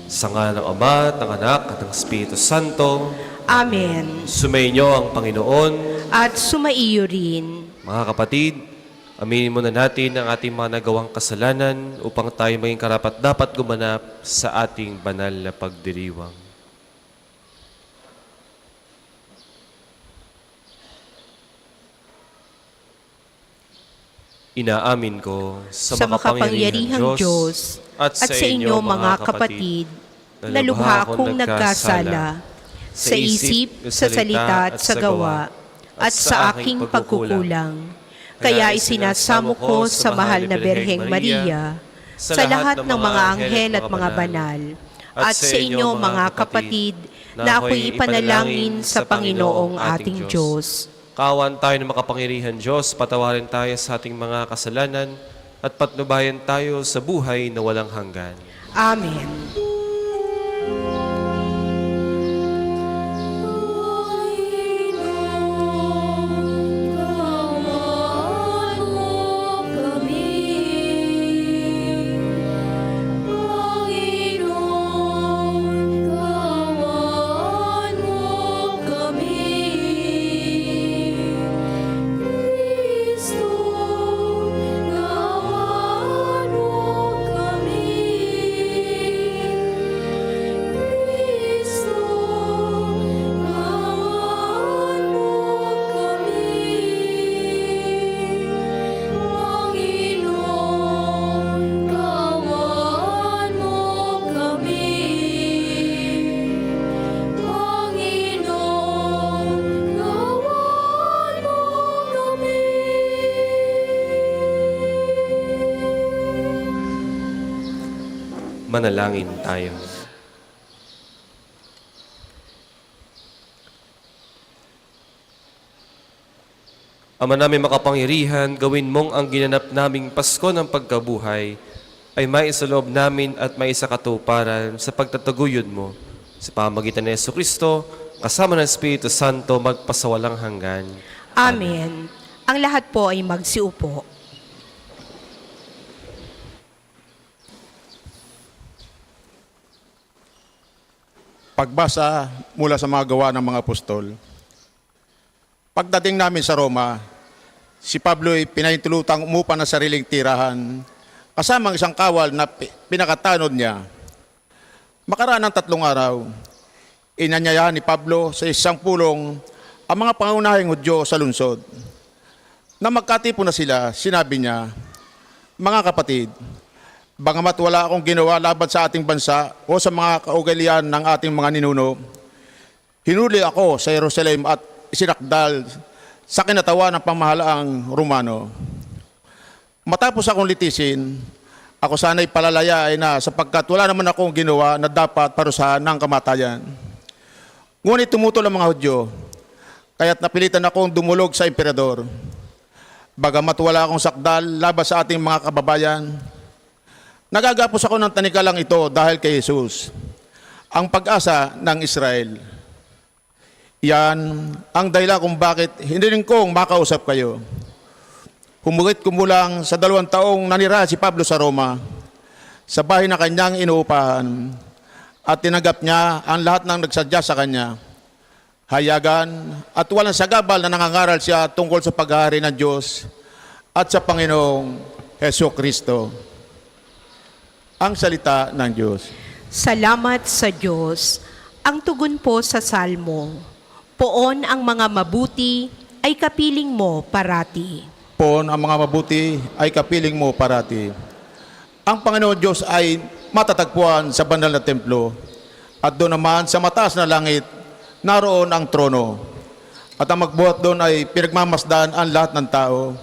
Sa ngalan ng Ama, at ng Anak, at ng Espiritu Santo. Amen. Sumainyo ang Panginoon. At sumaiyo rin. Mga kapatid, aminin muna natin ang ating mga nagawang kasalanan upang tayo maging karapat-dapat gumanap sa ating banal na pagdiriwang. Inaamin ko sa makapangyarihang Diyos at sa inyo mga kapatid, na lubha akong nagkasala sa isip, sa salita at sa gawa, at sa aking pagkukulang. Kaya isinasamo ko sa mahal na Birheng Maria, sa lahat ng mga anghel at mga banal, at sa inyo mga kapatid, na ako'y ipanalangin sa Panginoong ating Diyos. Kawan tayo ng makapangyarihan Diyos, patawarin tayo sa ating mga kasalanan at patnubayan tayo sa buhay na walang hanggan. Amen. Manalangin tayo. Ama namin makapangyarihan, gawin mong ang ginanap naming Pasko ng pagkabuhay ay maisaloob namin at maisakatuparan sa pagtataguyod mo sa pamamagitan ni Jesucristo, kasama ng Espiritu Santo, magpasawalang hanggan. Amen. Ang lahat po ay magsiupo. Pagbasa mula sa mga gawa ng mga apostol. Pagdating namin sa Roma, si Pablo ay pinahintulutang umupa ng sariling tirahan kasama ang isang kawal na pinakatanod niya. Makaraan ng 3 araw, inanyayahan ni Pablo sa isang pulong ang mga pangunahing Hudyo sa lungsod. Na magkatipon na sila, sinabi niya, "Mga kapatid, bagamat wala akong ginawa laban sa ating bansa o sa mga kaugalian ng ating mga ninuno, hinuli ako sa Jerusalem at isinakdal sa kinatawan ng pamahalaang Romano. Matapos akong litisin, ako sana'y palalayain na sapagkat wala naman akong ginawa na dapat parusahan ng kamatayan. Ngunit tumutol ang mga Hudyo, kaya't napilitan akong dumulog sa emperador. Bagamat wala akong sakdal laban sa ating mga kababayan, nagagapos ako ng tanikalang ito dahil kay Jesus, ang pag-asa ng Israel. Yan ang dahilan kung bakit hindi rin kong makausap kayo. Humugit kumulang sa 2 taong nanira si Pablo sa Roma, sa bahay na kanyang inuupahan, at tinanggap niya ang lahat ng nagsadya sa kanya. Hayagan at walang sagabal na nangangaral siya tungkol sa paghahari ng Diyos at sa Panginoong Jesucristo." Ang salita ng Diyos. Salamat sa Diyos. Ang tugon po sa Salmo, "Poon ang mga mabuti ay kapiling mo parati." Poon ang mga mabuti ay kapiling mo parati. Ang Panginoon Diyos ay matatagpuan sa banal na templo, at doon naman sa mataas na langit, naroon ang trono. At ang magbuhat doon ay pinagmamasdan ang lahat ng tao.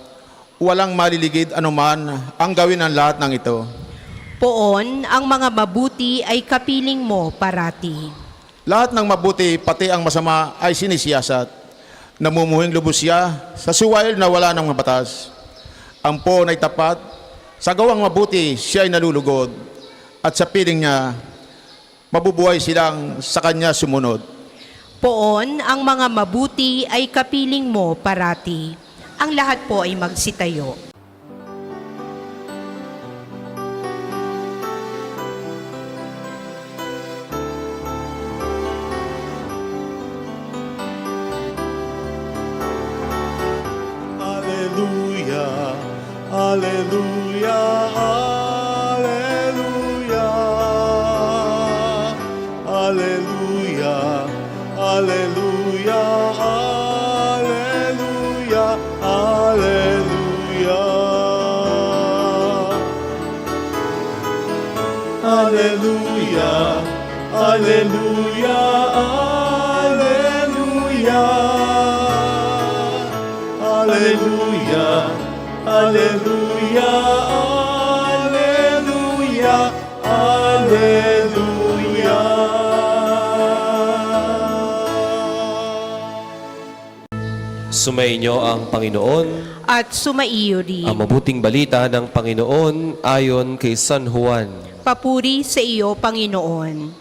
Walang maliligid anuman ang gawin ng lahat ng ito. Poon ang mga mabuti ay kapiling mo parati. Lahat ng mabuti, pati ang masama, ay sinisiyasat. Namumuhing lubos siya sa suwail na wala ng batas. Ang poon ay tapat, sa gawang mabuti siya ay nalulugod, at sa piling niya, mabubuhay silang sa kanya sumunod. Poon ang mga mabuti ay kapiling mo parati. Ang lahat po ay magsitayo. Alleluia, Alleluia, Alleluia, Alleluia, Alleluia, Alleluia. Alleluia, Alleluia, Alleluia, Alleluia, Alleluia, Alleluia, Alleluia. Sumainyo ang Panginoon. At sumaiyo rin. Ang mabuting balita ng Panginoon ayon kay San Juan. Papuri sa iyo, Panginoon.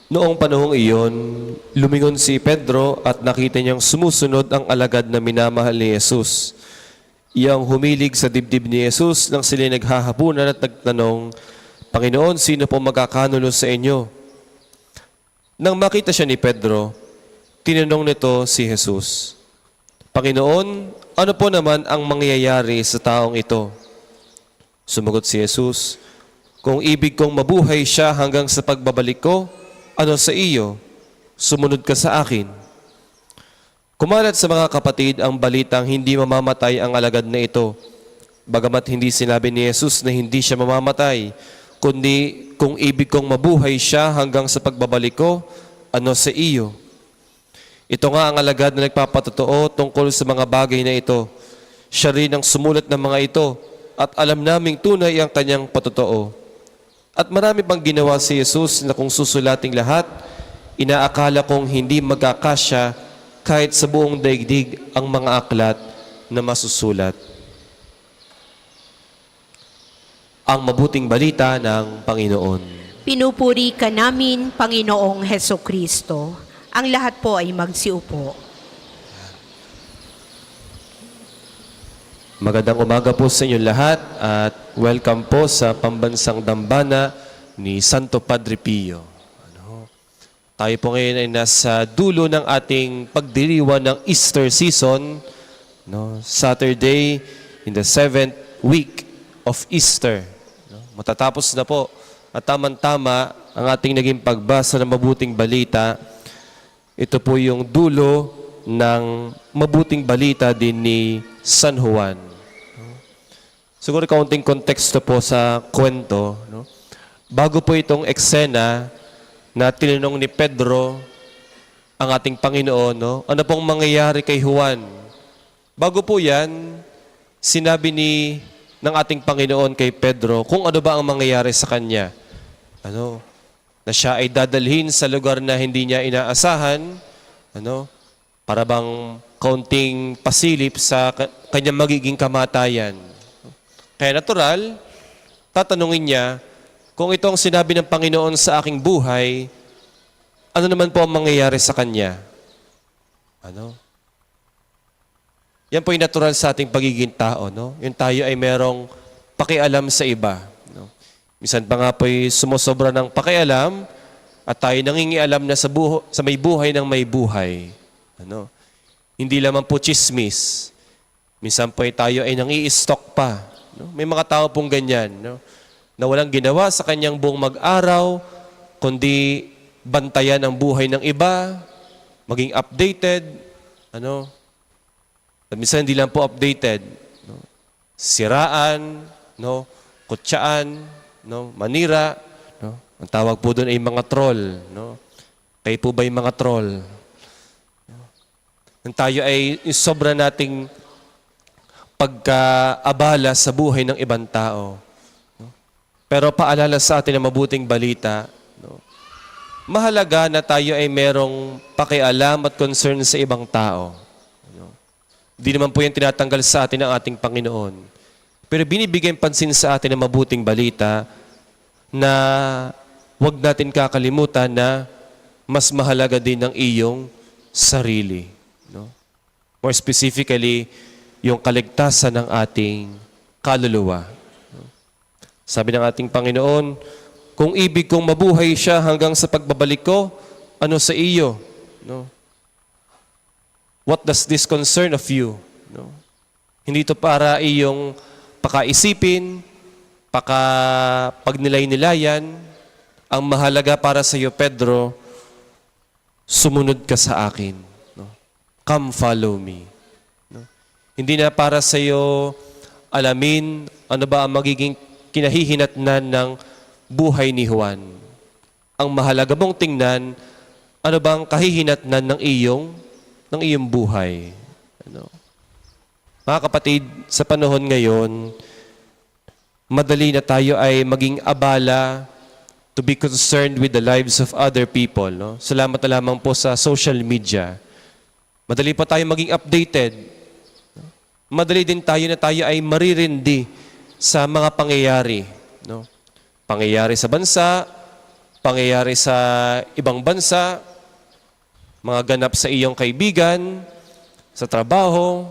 Noong panahong iyon, lumingon si Pedro at nakita niyang sumusunod ang alagad na minamahal ni Jesus. Iyang humilig sa dibdib ni Jesus nang sila naghahapunan at nagtanong, Panginoon, sino po magkakanulo sa inyo? Nang makita siya ni Pedro, tinanong nito si Jesus, Panginoon, ano po naman ang mangyayari sa taong ito? Sumagot si Jesus, kung ibig kong mabuhay siya hanggang sa pagbabalik ko, ano sa iyo? Sumunod ka sa akin. Kumalat sa mga kapatid ang balitang hindi mamamatay ang alagad na ito. Bagamat hindi sinabi ni Jesus na hindi siya mamamatay, kundi kung ibig kong mabuhay siya hanggang sa pagbabalik ko, ano sa iyo? Ito nga ang alagad na nagpapatotoo tungkol sa mga bagay na ito. Siya rin ang sumulat ng mga ito at alam naming tunay ang kanyang patotoo. At marami pang ginawa si Jesus na kung susulating lahat, inaakala kong hindi magkakasya kahit sa buong daigdig ang mga aklat na masusulat. Ang mabuting balita ng Panginoon. Pinupuri ka namin, Panginoong Heso Kristo. Ang lahat po ay magsiupo. Magandang umaga po sa inyo lahat at welcome po sa pambansang dambana ni Santo Padre Pio. Tayo po ngayon ay nasa dulo ng ating pagdiriwang ng Easter season, Saturday in the 7th week of Easter. Matatapos na po at tamang-tama ang ating naging pagbasa ng mabuting balita. Ito po yung dulo ng mabuting balita din ni San Juan. Siguro kaunting konteksto po sa kwento. Bago po itong eksena na tinanong ni Pedro ang ating Panginoon, ano pong mangyayari kay Juan? Bago po yan, sinabi ng ating Panginoon kay Pedro kung ano ba ang mangyayari sa kanya. Na siya ay dadalhin sa lugar na hindi niya inaasahan, para bang kaunting pasilip sa kanyang magiging kamatayan. Kaya natural, tatanungin niya, kung ito ang sinabi ng Panginoon sa aking buhay, ano naman po ang mangyayari sa Kanya? Yan po yung natural sa ating pagiging tao. Yung tayo ay merong pakialam sa iba. Minsan pa nga po'y sumusobra ng pakialam at tayo nangingialam na sa may buhay ng may buhay. Hindi lamang po chismis. Minsan po tayo ay nangi-stock pa. May mga tao pong ganyan, na walang ginawa sa kanyang buong mag-araw, kundi bantayan ang buhay ng iba, maging updated, At minsan hindi lang po updated, siraan, kutsaan, manira, Ang tawag po doon ay mga troll, Kayo po ba yung mga troll? Nang tayo ay sobra nating pagkaabala sa buhay ng ibang tao. Pero paalala sa atin ng mabuting balita, mahalaga na tayo ay merong pakialam at concern sa ibang tao. Hindi naman po yan tinatanggal sa atin ng ating Panginoon. Pero binibigyan pansin sa atin ng mabuting balita na huwag natin kakalimutan na mas mahalaga din ang iyong sarili. More specifically, yung kaligtasan ng ating kaluluwa. Sabi ng ating Panginoon, kung ibig kong mabuhay siya hanggang sa pagbabalik ko, ano sa iyo? What does this concern of you? Hindi ito para iyong pakaisipin, pagnilay-nilayan. Ang mahalaga para sa iyo, Pedro, sumunod ka sa akin. No? Come follow me. No? Hindi na para sa iyo alamin ano ba ang magiging kinahihinatnan ng buhay ni Juan. Ang mahalaga mong tingnan, ano bang kahihinatnan ng iyong buhay. Ano? Mga kapatid, sa panahon ngayon, madali na tayo ay maging abala to be concerned with the lives of other people. No? Salamat na lamang po sa social media. Madali pa tayo maging updated. Madali din tayo na tayo ay maririndi sa mga pangyayari. No? Pangyayari sa bansa, pangyayari sa ibang bansa, mga ganap sa iyong kaibigan, sa trabaho,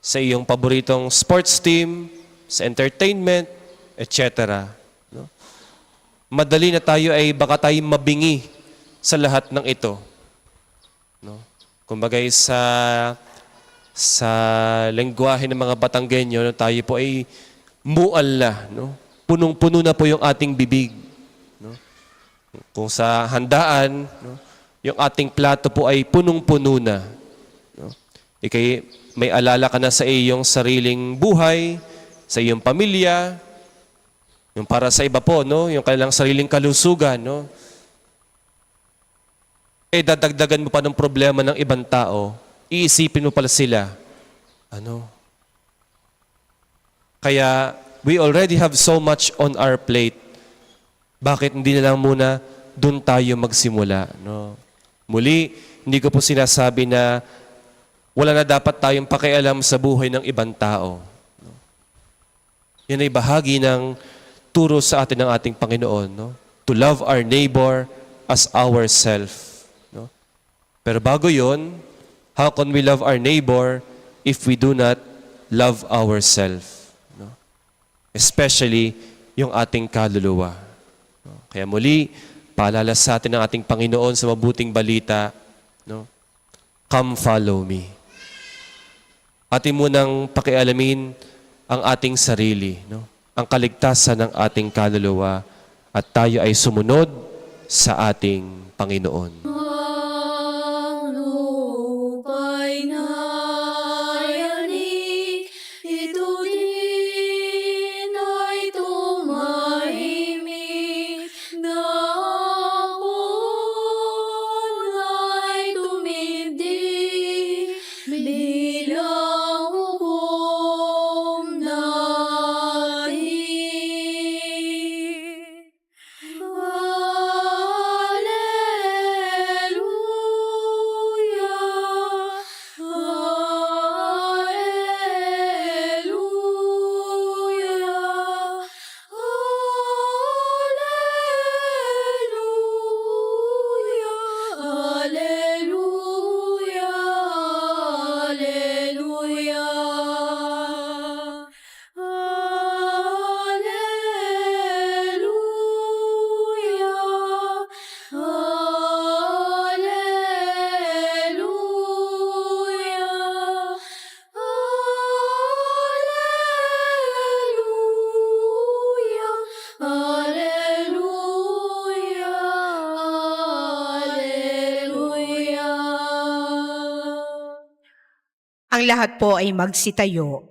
sa iyong paboritong sports team, sa entertainment, etc. No? Madali na tayo ay baka tayo mabingi sa lahat ng ito. No? Kumbagay sa lengguwahe ng mga Batanggenyo, no, tayo po ay mual na. No? Punong-puno na po yung ating bibig. No? Kung sa handaan, no, yung ating plato po ay punong-puno na. No? Ikay may alala ka na sa iyong sariling buhay, sa iyong pamilya, yung para sa iba po, no, yung kanilang sariling kalusugan, no. Dadagdagan mo pa ng problema ng ibang tao, iisipin mo pala sila. Ano? Kaya, we already have so much on our plate. Bakit hindi na lang muna doon tayo magsimula, no? Muli, hindi ko po sinasabi na wala na dapat tayong pakialam sa buhay ng ibang tao. Yan ay bahagi ng turo sa atin ng ating Panginoon. No? To love our neighbor as ourselves. No? Pero bago yon, how can we love our neighbor if we do not love ourselves? No? Especially yung ating kaluluwa. No? Kaya muli, paalala sa atin ng ating Panginoon sa mabuting balita, no? Come follow me. Atin munang pakialamin ang ating sarili, no? Ang kaligtasan ng ating kaluluwa at tayo ay sumunod sa ating Panginoon. Ang lupa'y nayanig, ito din ay tumahimik, dahon ay tumindig, bilang hukom dahil. Alleluia, alleluia, alleluia, alleluia, alleluia, alleluia, alleluia, alleluia. Ang lahat po ay magsitayo.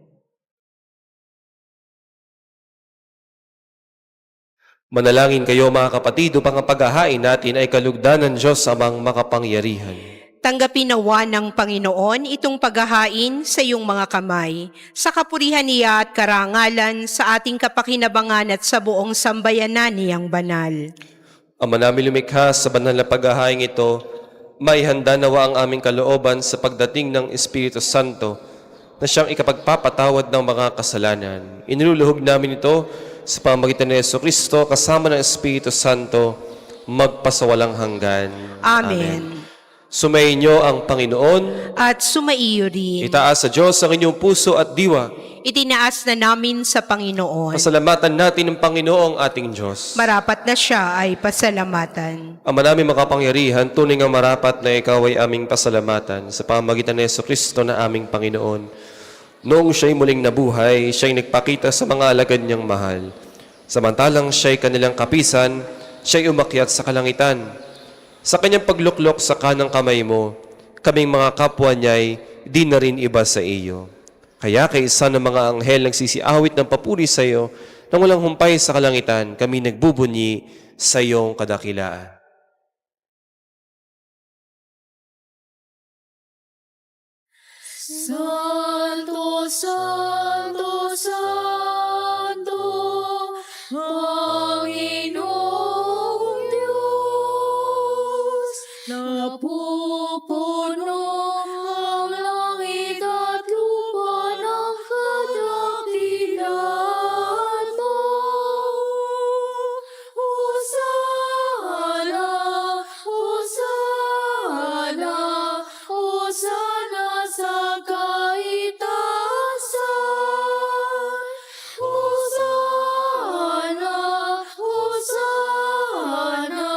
Manalangin kayo mga kapatid upang ang paghahain natin ay kalugdan ng Diyos amang makapangyarihan. Tanggapin nawa ng Panginoon itong paghahain sa iyong mga kamay, sa kapurihan niya at karangalan sa ating kapakinabangan at sa buong sambayanan niyang banal. Ama namin lumikha sa banal na paghahain ito, may handa nawa ang aming kalooban sa pagdating ng Espiritu Santo na siyang ikapagpapatawad ng mga kasalanan. Iniluluhog namin ito sa pamagitan ni Jesucristo kasama ng Espiritu Santo magpasawalang hanggan. Amen. Sumainyo ang Panginoon. At sumaiyo rin. Itaas sa Diyos ang inyong puso at diwa. Itinaas na namin sa Panginoon. Pasalamatan natin ng Panginoong ating Diyos. Marapat na siya ay pasalamatan. Ama namin makapangyarihan, tunay nga marapat na ikaw ay aming pasalamatan sa pamagitan ni Jesucristo na aming Panginoon. Noong siya'y muling nabuhay, siya'y nagpakita sa mga alagad niyang mahal. Samantalang siya'y kanilang kapisan, siya'y umakyat sa kalangitan. Sa kanyang pagluklok sa kanang kamay mo, kaming mga kapwa niya'y di na rin iba sa iyo. Kaya kay isa ng mga anghel nagsisiawit ng papuri sa iyo, nang walang humpay sa kalangitan, kami nagbubunyi sa iyong kadakilaan. Santo, Santo, Santo, Panginoong Diyos, napupuno ang langit at lupa ng kadakilaan mo. Hosana, Hosana, Hosana sa kaitaasan. Hosana, Hosana,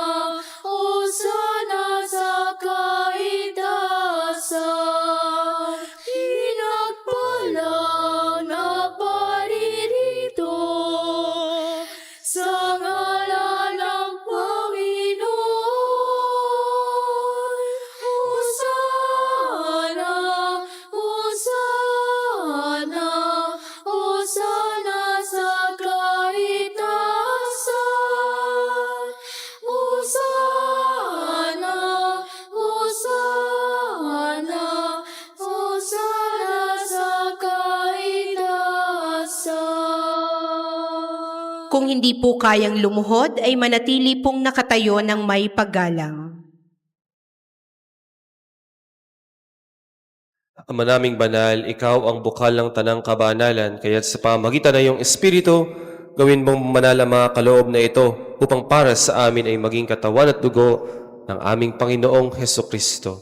Hosana sa kaitaasan. Pinagpalang na paririto sa ngalan ng Panginoon. Hosana, Hosana, Hosana sa kaitaasan. Hosana, Hosana, Hosana sa kaitaasan. Kung hindi po kayang lumuhod, ay manatili pong nakatayo ng may paggalang. Ama naming banal, ikaw ang bukal ng tanang kabanalan, kaya't sa pamagitan na iyong Espiritu, gawin mong manal ang mga kaloob na ito upang para sa amin ay maging katawan at dugo ng aming Panginoong Hesukristo.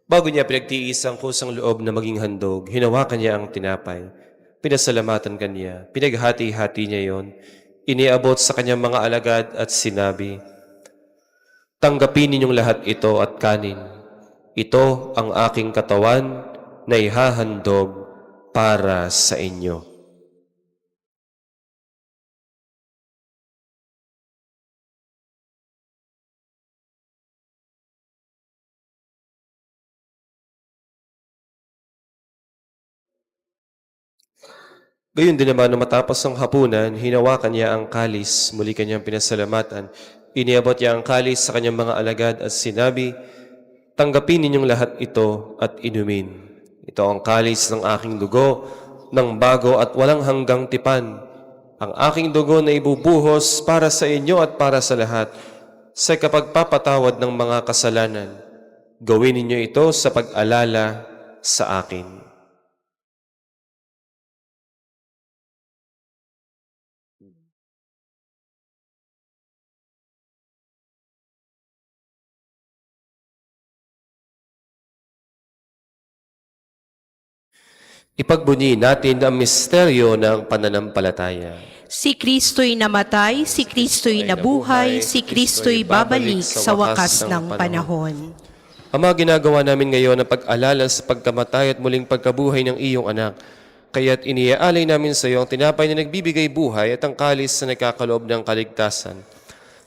Bago niya pinagtiis ang kusang loob na maging handog, hinawakan niya ang tinapay. Pinasalamatan kanya, pinaghati-hati niya yon, iniabot sa kanyang mga alagad at sinabi, "Tanggapin ninyong lahat ito at kanin. Ito ang aking katawan na ihahandog para sa inyo." Gayon din naman nung matapos ang hapunan, hinawakan niya ang kalis, muli kanyang pinasalamatan. Iniabot niya ang kalis sa kanyang mga alagad at sinabi, "Tanggapin ninyong lahat ito at inumin. Ito ang kalis ng aking dugo, ng bago at walang hanggang tipan. Ang aking dugo na ibubuhos para sa inyo at para sa lahat, sa kapagpapatawad ng mga kasalanan. Gawin ninyo ito sa pag-alala sa akin." Ipagbunyi natin ang misteryo ng pananampalataya. Si Kristo'y namatay, si Kristo'y nabuhay, si Kristo'y babalik sa wakas ng panahon. Ama, ginagawa namin ngayon ang pag-alala sa pagkamatay at muling pagkabuhay ng iyong anak. Kaya't iniaalay namin sa iyo ang tinapay na nagbibigay buhay at ang kalis na nagkakaloob ng kaligtasan.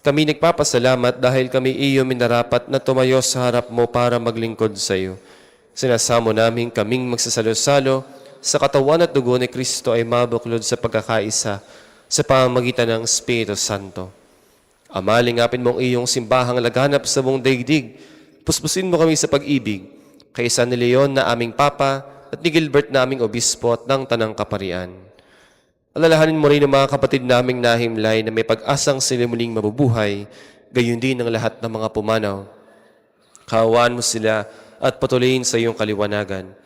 Kami nagpapasalamat dahil kami iyo minarapat na tumayo sa harap mo para maglingkod sa iyo. Sinasamo namin kaming magsasalo-salo sa katawan at dugo ni Kristo ay mabuklod sa pagkakaisa sa pamamagitan ng Espiritu Santo. Ama, lingapin mo ang iyong simbahang laganap sa buong daigdig. Puspusin mo kami sa pag-ibig, kay San Leon na aming Papa at ni Gilbert na aming Obispo at ng Tanang Kaparian. Alalahanin mo rin ang mga kapatid naming nahimlay na may pag-asang sila muling mabubuhay, gayon din ang lahat ng mga pumanaw. Kaawaan mo sila at patuloyin sa iyong kaliwanagan.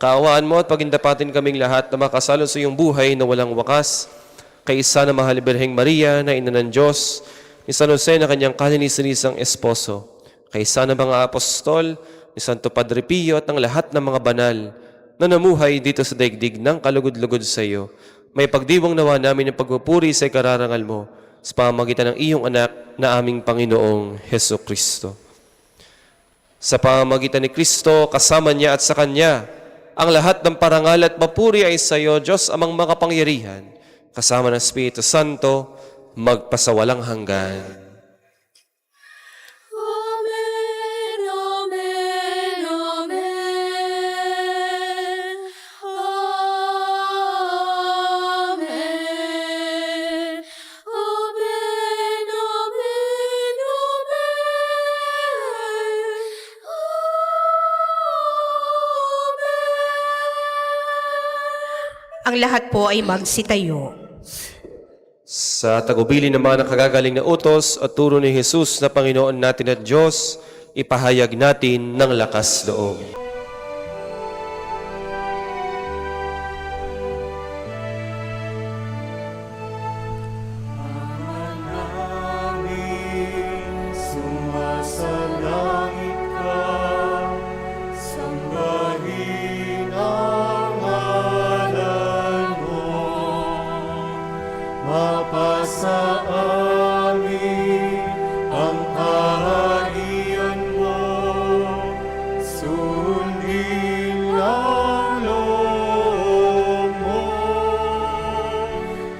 Kaawaan mo at pagindapatin kaming lahat na makasalo sa iyong buhay na walang wakas, kay isa na mahal Birheng Maria na ina ng Diyos, ni San Jose na kanyang kalinisanisang esposo, kay isa na mga apostol, ni Santo Padre Pio at ang lahat ng mga banal na namuhay dito sa daigdig ng kalugod-lugod sa iyo. May pagdiwang nawa namin ang pagpupuri sa ikararangal mo sa pamamagitan ng iyong anak na aming Panginoong Hesukristo. Sa pamamagitan ni Kristo, kasama niya at sa Kanya, Ang lahat ng parangal at papuri ay sa iyo, Diyos amang makapangyarihan, kasama ng Espiritu Santo, magpasawalang hanggan. Amen, amen, amen. Amen. Amen, amen, amen. Ang lahat po ay magsitayo. Sa tagubili ng mga nakagagaling na utos at turo ni Jesus na Panginoon natin at Diyos, ipahayag natin ng lakas loob. Sumasalangit ka, sambahin ang ngalan mo. Mapasa amin ang kaharian mo, sundin ang loob mo.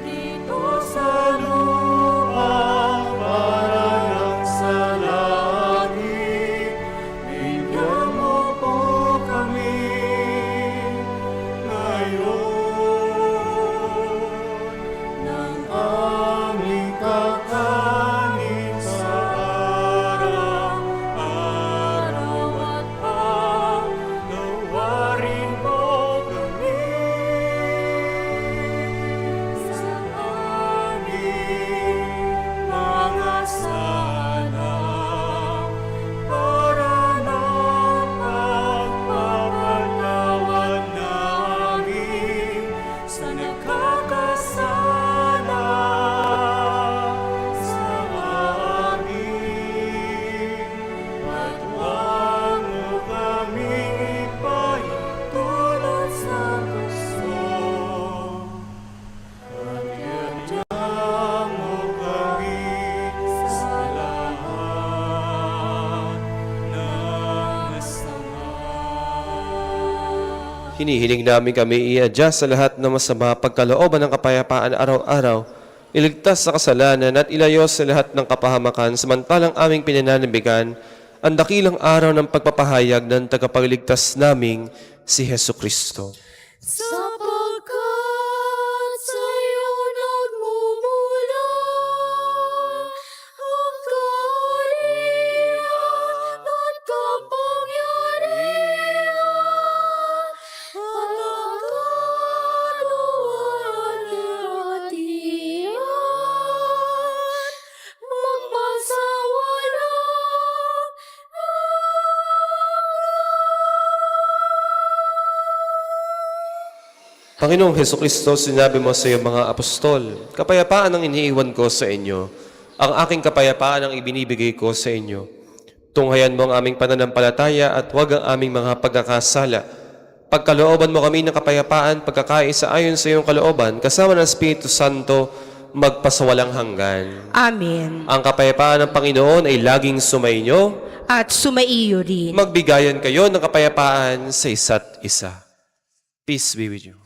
Dito sa lupa, parang sa langit, bigyan mo po kami ngayon ng aming kakanin sa araw-araw at paglawarin mo kami sa aming mga sala para napagpapatawad namin sa nagkakasala sa amin. At huwag mo kaming ipahintulot sa gusto, at iadya mo kami sa lahat ng masama. Hinihiling namin kami i-adjust sa lahat ng masama pagkalooban ng kapayapaan araw-araw, iligtas sa kasalanan at ilayos sa lahat ng kapahamakan samantalang aming pinananabigan ang dakilang araw ng pagpapahayag ng tagapagligtas naming si Hesu Kristo. Sapagkat sa'yo nagmumula ang kaharian at kapangyarihan at kaluwalhatian magpasawalang Panginoong Hesu Kristo, sinabi mo sa iyong mga apostol, kapayapaan ang iniiwan ko sa inyo, ang aking kapayapaan ang ibinibigay ko sa inyo. Tunghayan mo ang aming pananampalataya at huwag ang aming mga pagkakasala. Pagkalooban mo kami ng kapayapaan, pagkakaisa ayon sa iyong kalooban, kasama ng Espiritu Santo, magpasawalang hanggan. Amen. Ang kapayapaan ng Panginoon ay laging sumainyo, At sumaiyo rin. magbigayan kayo ng kapayapaan sa isa't isa. Peace be with you.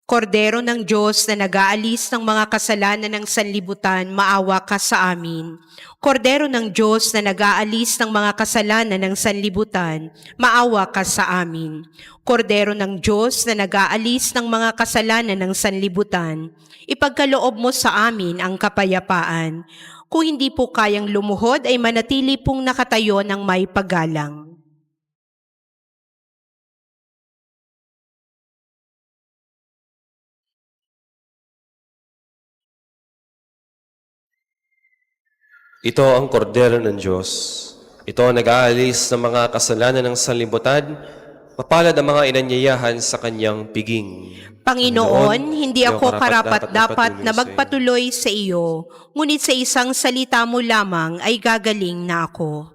Kordero ng Diyos na nag-aalis ng mga kasalanan ng sanlibutan, maawa ka sa amin. Kordero ng Diyos na nag-aalis ng mga kasalanan ng sanlibutan, maawa ka sa amin. Kordero ng Diyos na nag-aalis ng mga kasalanan ng sanlibutan, ipagkaloob mo sa amin ang kapayapaan. Kung hindi po kayang lumuhod, ay manatili pong nakatayo ng may paggalang. Ito ang kordero ng Diyos. Ito ang nag-aalis ng mga kasalanan ng sanlibutan. Mapalad ang mga inanyayahan sa kanyang piging. Panginoon, hindi ako karapat-dapat karapat-dapat na magpatuloy sa iyo, ngunit sa isang salita mo lamang ay gagaling na ako.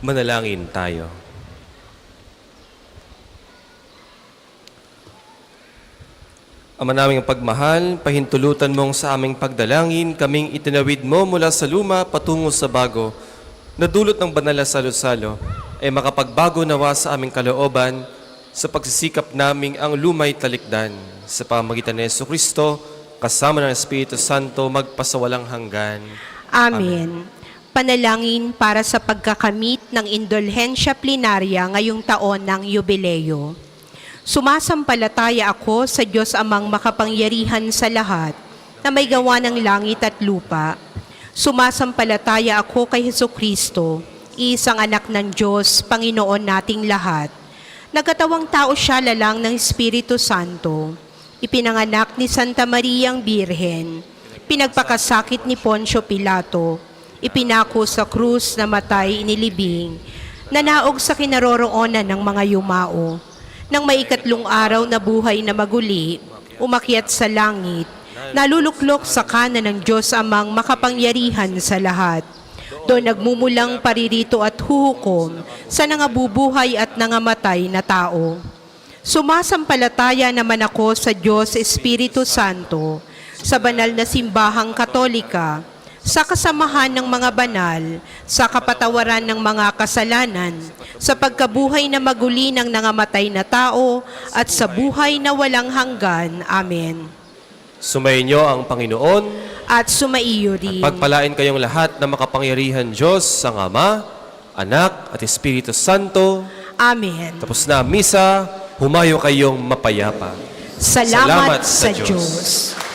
Manalangin tayo. Ama naming pagmahal, pahintulutan mong sa aming pagdalangin, kaming itinawid mo mula sa luma patungo sa bago, na dulot ng banal na salo-salo, ay makapagbago nawa sa aming kalooban sa pagsisikap naming ang lumay talikdan sa pamagitan ni Jesucristo, kasama ng Espiritu Santo, magpasawalang hanggan. Amen. Panalangin para sa pagkakamit ng indulhensya plenarya ngayong taon ng Yubileo. Sumasampalataya ako sa Diyos Amang makapangyarihan sa lahat, na may gawa ng langit at lupa. Sumasampalataya ako kay Jesucristo, isang anak ng Diyos, Panginoon nating lahat. Nagkatawang tao siya lalang ng Espiritu Santo. Ipinanganak ni Santa Mariang Birhen. Pinagpakasakit ni Poncio Pilato. Ipinako sa krus na matay inilibing. Nanaog sa kinaroroonan ng mga yumao. Nang maikatlong araw na buhay na maguli, umakyat sa langit, naluluklok sa kanan ng Diyos Amang makapangyarihan sa lahat. Doon nagmumulang paririto at huhukom sa nangabubuhay at nangamatay na tao. Sumasampalataya naman ako sa Diyos Espiritu Santo, sa banal na simbahang Katolika, sa kasamahan ng mga banal, sa kapatawaran ng mga kasalanan, sa pagkabuhay na maguli ng nangamatay na tao, at sa buhay na walang hanggan. Amen. Sumainyo ang Panginoon, At sumaiyo rin. pagpalain kayong lahat na makapangyarihan Diyos, ang Ama, Anak at Espiritu Santo. Amen. Tapos na ang misa, humayo kayong mapayapa. Salamat sa Diyos. Diyos.